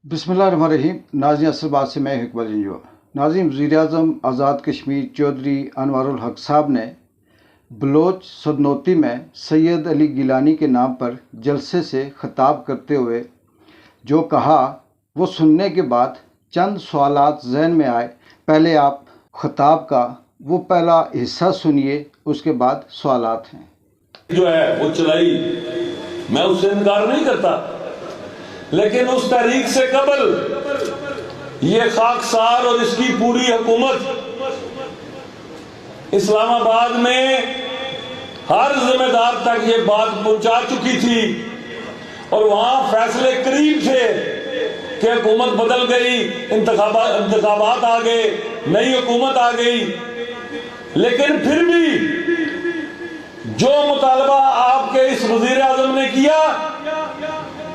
बिस्मिल्लाहिर्रहमानिर्रहीम। नाज़रीन असलबाद से मैं इकबाल इंजो। नाज़रीन, वज़ीर-ए-आज़म आज़ाद कश्मीर चौधरी अनवारुल हक साहब ने बलोच सदनौती में सैयद अली गिलानी के नाम पर जलसे से ख़िताब करते हुए जो कहा वो सुनने के बाद चंद सवालात ज़हन में आए। पहले आप ख़िताब का वो पहला हिस्सा सुनिए, उसके बाद सवालात हैं। जो है वो चलाई, मैं उससे इनकार नहीं करता, लेकिन उस तारीख से कबल ये खाकसार और इसकी पूरी हुकूमत इस्लामाबाद में हर जिम्मेदार तक ये बात पहुंचा चुकी थी और वहां फैसले करीब थे कि हुकूमत बदल गई, इंतखाबात आ गए, नई हुकूमत आ गई, लेकिन फिर भी जो मुतालबा आपके इस वज़ीर-ए-आज़म ने किया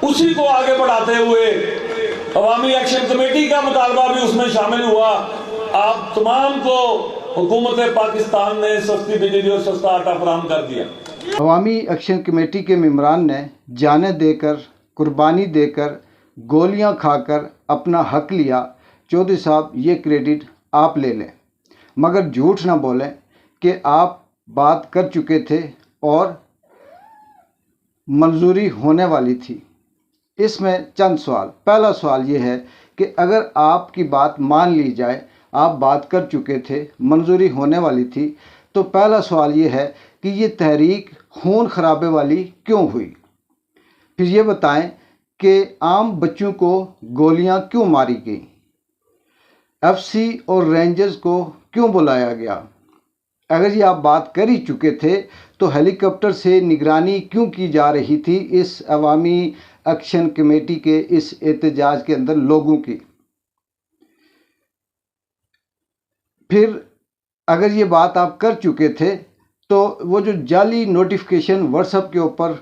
उसी को आगे बढ़ाते हुए अवामी एक्शन कमेटी का मुतालबा भी उसमें शामिल हुआ। आप तमाम को हुकूमत पाकिस्तान ने सस्ती बिजली और सस्ता आटा फराहम कर दिया। अवामी एक्शन कमेटी के मेंबरान ने जानें देकर, कुर्बानी देकर, गोलियां खाकर अपना हक लिया। चौधरी साहब, ये क्रेडिट आप ले लें, मगर झूठ ना बोलें कि आप बात कर चुके थे और मंजूरी होने वाली थी। इसमें चंद सवाल। पहला सवाल ये है कि अगर आपकी बात मान ली जाए, आप बात कर चुके थे, मंजूरी होने वाली थी, तो पहला सवाल ये है कि ये तहरीक खून खराबे वाली क्यों हुई? फिर ये बताएं कि आम बच्चों को गोलियां क्यों मारी गई? एफसी और रेंजर्स को क्यों बुलाया गया? अगर ये आप बात कर ही चुके थे तो हेलीकॉप्टर से निगरानी क्यों की जा रही थी इस अवामी एक्शन कमेटी के इस एहतजाज के अंदर लोगों की? फिर अगर ये बात आप कर चुके थे तो वो जो जाली नोटिफिकेशन व्हाट्सएप के ऊपर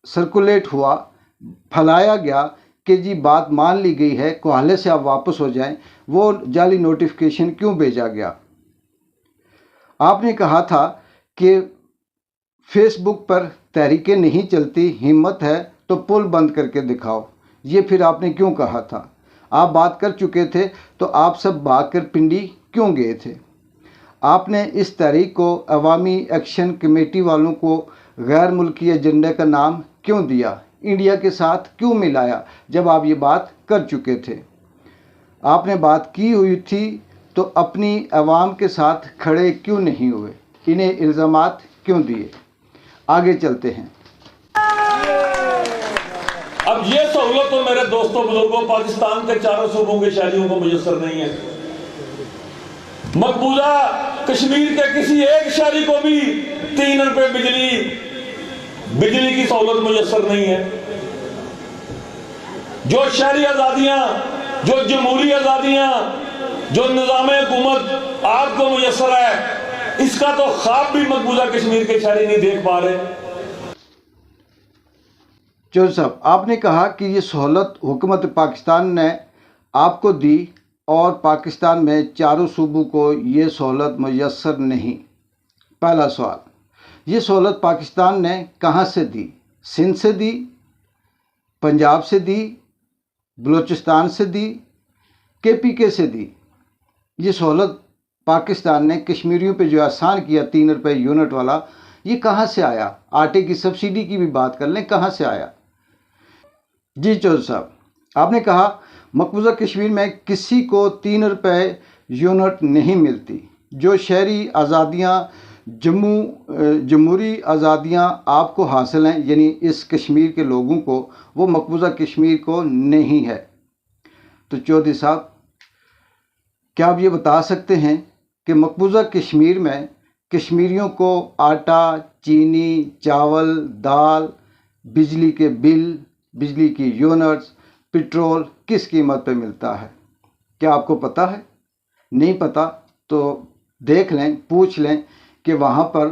सर्कुलेट हुआ, फैलाया गया कि जी बात मान ली गई है, कोहाले से आप वापस हो जाएं, वो जाली नोटिफिकेशन क्यों भेजा गया? आपने कहा था कि फेसबुक पर तहरीकें नहीं चलती, हिम्मत है तो पुल बंद करके दिखाओ। ये फिर आपने क्यों कहा था? आप बात कर चुके थे तो आप सब भागकर पिंडी क्यों गए थे? आपने इस तहरीक को अवामी एक्शन कमेटी वालों को गैर मुल्की एजेंडे का नाम क्यों दिया? इंडिया के साथ क्यों मिलाया जब आप ये बात कर चुके थे? आपने बात की हुई थी तो अपनी अवाम के साथ खड़े क्यों नहीं हुए? इन्हें इल्ज़ामात क्यों दिए? आगे चलते हैं। अब ये सहूलत तो मेरे दोस्तों बुजुर्गों पाकिस्तान के चारों सूबों के शहरियों को मुयस्सर नहीं है। मकबूजा कश्मीर के किसी एक शहरी को भी 3 रुपए बिजली की सहूलत मुयस्सर नहीं है। जो शहरी आजादियां, जो जमहूरी आजादियां, जो निजाम हुकूमत आपको मुयस्सर है, इसका तो ख्वाब भी मकबूजा कश्मीर के शहरी नहीं देख पा रहे। चौधरी साहब, आपने कहा कि ये सहूलत हुकूमत पाकिस्तान ने आपको दी और पाकिस्तान में चारों सूबों को ये सहूलत मुयस्सर नहीं। पहला सवाल, ये सहूलत पाकिस्तान ने कहाँ से दी? सिंध से दी, पंजाब से दी, बलूचिस्तान से दी, KPK से दी? ये सहूलत पाकिस्तान ने कश्मीरियों पे जो आसान किया 3 रुपए यूनिट वाला, ये कहाँ से आया? आटे की सब्सिडी की भी बात कर लें, कहाँ से आया? जी चौधरी साहब, आपने कहा मकबूजा कश्मीर में किसी को 3 रुपए यूनिट नहीं मिलती। जो शहरी आज़ादियाँ, जमहूरी आज़ादियाँ आपको हासिल हैं, यानी इस कश्मीर के लोगों को, वो मकबूजा कश्मीर को नहीं है। तो चौधरी साहब, क्या आप ये बता सकते हैं कि मकबूजा कश्मीर में कश्मीरियों को आटा, चीनी, चावल, दाल, बिजली के बिल, बिजली की यूनिट्स, पेट्रोल किस कीमत पे मिलता है? क्या आपको पता है? नहीं पता तो देख लें, पूछ लें कि वहाँ पर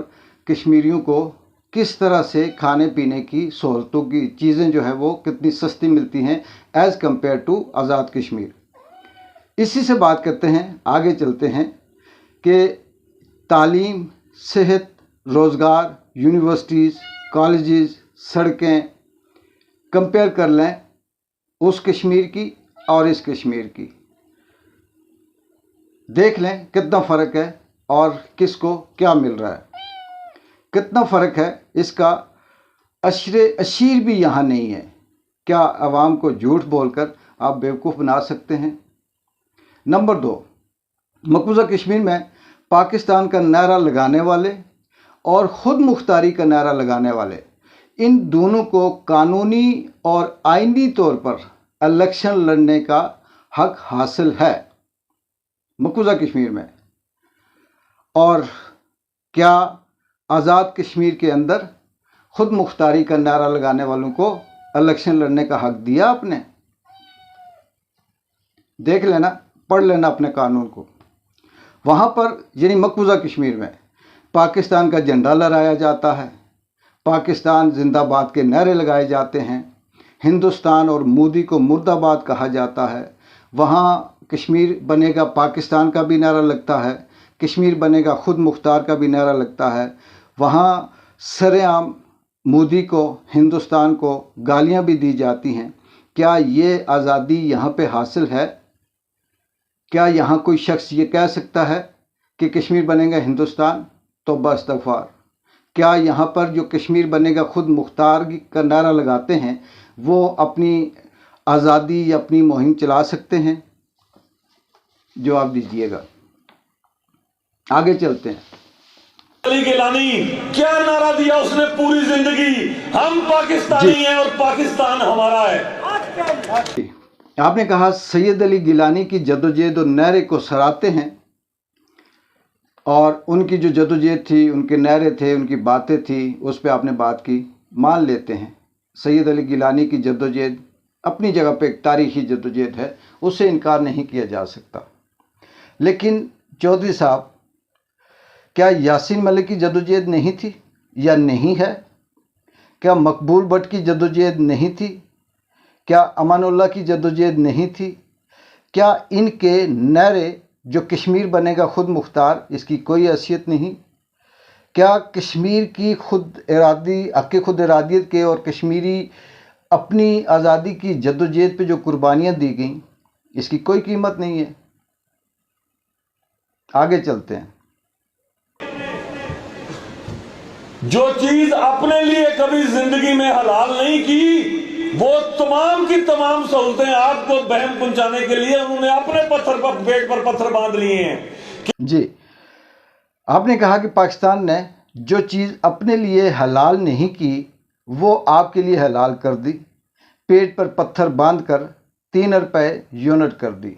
कश्मीरियों को किस तरह से खाने पीने की सहूलतों की चीज़ें जो है वो कितनी सस्ती मिलती हैं as compare to Azad Kashmir. इसी से बात करते हैं, आगे चलते हैं कि तालीम, सेहत, रोज़गार, यूनिवर्सिटीज़, कॉलेजेस, सड़कें कंपेयर कर लें उस कश्मीर की और इस कश्मीर की। देख लें कितना फ़र्क है और किसको क्या मिल रहा है। कितना फ़र्क है इसका अशरे अशीर भी यहाँ नहीं है। क्या आवाम को झूठ बोलकर आप बेवकूफ़ बना सकते हैं? नंबर 2, मकबूजा कश्मीर में पाकिस्तान का नारा लगाने वाले और ख़ुद मुख्तारी का नारा लगाने वाले, इन दोनों को कानूनी और आइनी तौर पर इलेक्शन लड़ने का हक हासिल है मकबूजा कश्मीर में। और क्या आज़ाद कश्मीर के अंदर ख़ुद मुख्तारी का नारा लगाने वालों को इलेक्शन लड़ने का हक दिया आपने? देख लेना, पढ़ लेना अपने कानून को। वहाँ पर यानी मकबूजा कश्मीर में पाकिस्तान का झंडा लहराया जाता है, पाकिस्तान जिंदाबाद के नारे लगाए जाते हैं, हिंदुस्तान और मोदी को मुर्दाबाद कहा जाता है। वहाँ कश्मीर बनेगा पाकिस्तान का भी नारा लगता है, कश्मीर बनेगा ख़ुद मुख्तार का भी नारा लगता है। वहाँ सरेआम मोदी को, हिंदुस्तान को गालियाँ भी दी जाती हैं। क्या ये आज़ादी यहाँ पे हासिल है? क्या यहाँ कोई शख्स ये कह सकता है कि कश्मीर बनेगा हिंदुस्तान? तो बस इस्तग़फ़ार। क्या यहाँ पर जो कश्मीर बनेगा ख़ुद मुख्तार का नारा लगाते हैं वो अपनी आज़ादी या अपनी मुहिम चला सकते हैं? जवाब दीजिएगा। आगे चलते हैं। अली गिलानी क्या नारा दिया उसने पूरी जिंदगी, हम पाकिस्तानी हैं और पाकिस्तान हमारा है। आपने कहा सैयद अली गिलानी की जदोजहद और नारे को सराहते हैं, और उनकी जो जदोजहद थी, उनके नारे थे, उनकी बातें थी, उस पर आपने बात की, मान लेते हैं। सैयद अली गिलानी की जदोजहद अपनी जगह पे एक तारीख़ी जदोजहद है, उससे इनकार नहीं किया जा सकता। लेकिन चौधरी साहब, क्या यासीन मलिक की जदोजहद नहीं थी या नहीं है? क्या मकबूल भट्ट की जदोजहद नहीं थी? क्या अमानुल्लाह की जदोजहद नहीं थी? क्या इनके नारे जो कश्मीर बनेगा ख़ुद मुख्तार, इसकी कोई हैसियत नहीं? क्या कश्मीर की खुद इरादी, हक़ खुद इरादियत के और कश्मीरी अपनी आज़ादी की जदोजहद पे जो कुर्बानियाँ दी गईं, इसकी कोई कीमत नहीं है? आगे चलते हैं। जो चीज अपने लिए कभी जिंदगी में हलाल नहीं की, वो तमाम की तमाम सहूलतें आपको बहम पहुंचाने के लिए उन्होंने अपने पत्थर पर, पेट पर पत्थर बांध लिए हैं। जी, आपने कहा कि पाकिस्तान ने जो चीज़ अपने लिए हलाल नहीं की वो आपके लिए हलाल कर दी, पेट पर पत्थर बांध कर 3 रुपये यूनिट कर दी।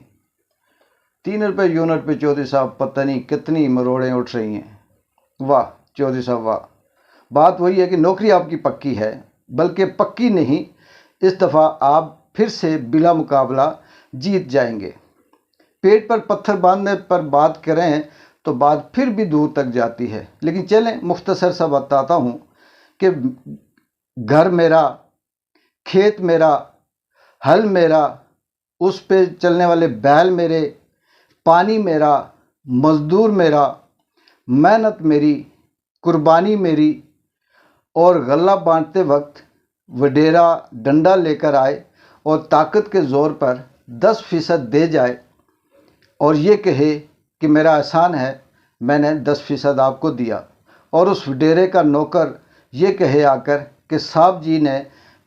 3 रुपये यूनिट पे चौधरी साहब पता नहीं कितनी मरोड़ें उठ रही हैं। वाह चौधरी साहब वाह। बात वही है कि नौकरी आपकी पक्की है, बल्कि पक्की नहीं, इस दफ़ा आप फिर से बिला मुकाबला जीत जाएंगे। पेट पर पत्थर बांधने पर बात करें तो बात फिर भी दूर तक जाती है। लेकिन चलें मुख्तसर सा बताता हूँ कि घर मेरा, खेत मेरा, हल मेरा, उस पे चलने वाले बैल मेरे, पानी मेरा, मज़दूर मेरा, मेहनत मेरी, कुर्बानी मेरी। और गला बांटते वक्त वडेरा डंडा लेकर आए और ताकत के ज़ोर पर 10% दे जाए और ये कहे कि मेरा एहसान है, मैंने 10% आपको दिया, और उस वडेरे का नौकर ये कहे आकर कि साहब जी ने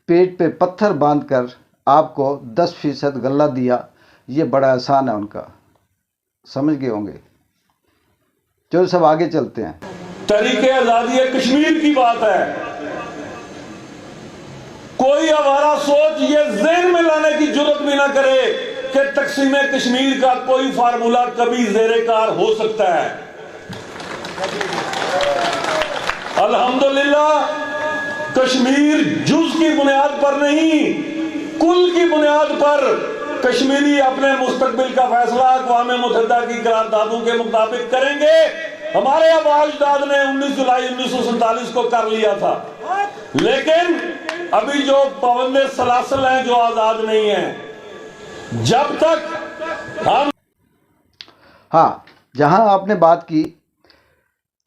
पेट पे पत्थर बांधकर आपको 10% गल्ला दिया, ये बड़ा एहसान है उनका। समझ गए होंगे। चलो सब आगे चलते हैं। तरीके आजादी कश्मीर की बात है। कोई आवारा सोच ये ज़हन में लाने की जुर्रत भी ना करे कि तकसीम कश्मीर का कोई फार्मूला कभी ज़ेरे-कार हो सकता है। अल्हम्दुलिल्लाह कश्मीर जुज़ की बुनियाद पर नहीं, कुल की बुनियाद पर कश्मीरी अपने मुस्तकबिल का फैसला अक़वाम मुत्तहिदा की करारदादों के मुताबिक करेंगे। हमारे आबा अजदाद ने 19 जुलाई 1947 को कर लिया था, लेकिन अभी जो पाबंदे सलासल हैं, जो आज़ाद नहीं हैं, जब तक हम। हाँ, जहाँ आपने बात की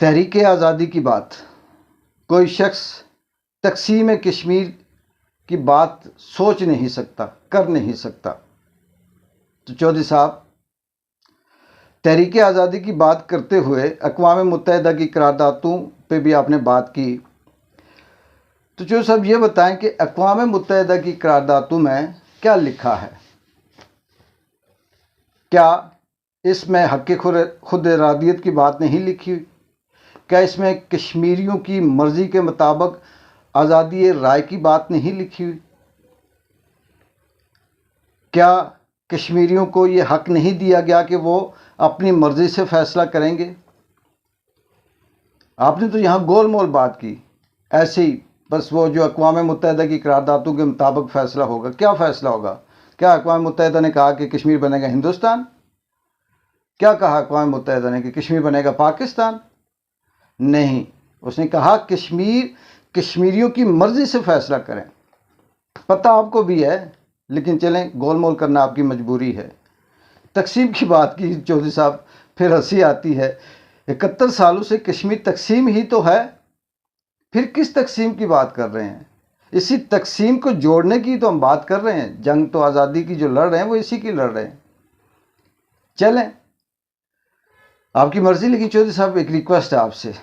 तहरीक आज़ादी की बात, कोई शख्स तकसीम कश्मीर की बात सोच नहीं सकता, कर नहीं सकता। तो चौधरी साहब, तहरीक आज़ादी की बात करते हुए अक़वाम मुत्तहिदा की करारदादों पे भी आपने बात की। तो चौधरी साहब ये बताएं कि अक़वाम मुत्तहिदा की करारदादों में क्या लिखा है? क्या इसमें हक़ खुद इरादियत की बात नहीं लिखी हुई? क्या इसमें कश्मीरियों की मर्ज़ी के मुताबिक आज़ादी राय की बात नहीं लिखी हुई? क्या कश्मीरियों को ये हक़ नहीं दिया गया कि वो अपनी मर्ज़ी से फ़ैसला करेंगे? आपने तो यहाँ गोल मोल बात की, ऐसे ही बस वो जो अक़वाम मुत्तहिदा की करारदादों के मुताबिक फ़ैसला होगा। क्या फ़ैसला होगा? क्या अक़वाम मुत्तहिदा ने कहा कि कश्मीर बनेगा हिंदुस्तान? क्या कहा अक़वाम मुत्तहिदा ने कि कश्मीर बनेगा पाकिस्तान? नहीं, उसने कहा कश्मीरियों की मर्ज़ी से फ़ैसला करें। पता आपको भी है, लेकिन चलें, गोल मोल करना आपकी मजबूरी है। तकसीम की बात की चौधरी साहब, फिर हंसी आती है। 71 सालों से कश्मीर तकसीम ही तो है, फिर किस तकसीम की बात कर रहे हैं? इसी तकसीम को जोड़ने की तो हम बात कर रहे हैं। जंग तो आज़ादी की जो लड़ रहे हैं वो इसी की लड़ रहे हैं। चलें, आपकी मर्ज़ी, लेकिन चौधरी साहब एक रिक्वेस्ट है आपसे।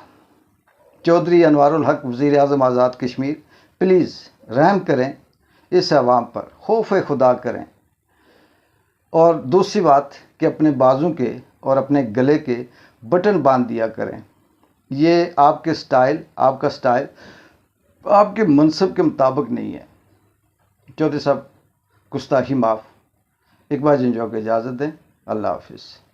चौधरी अनवारुल हक वज़ीर आज़म आज़ाद कश्मीर, प्लीज़ रहम करें इस अवाम पर, खौफ खुदा करें। और दूसरी बात कि अपने बाजू के और अपने गले के बटन बांध दिया करें। ये आपका स्टाइल आपके मनसब के मुताबिक नहीं है। चौधरी साहब, गुस्ताखी माफ़। इकबाल जंजौ को इजाज़त दें। अल्लाह हाफ़िज़।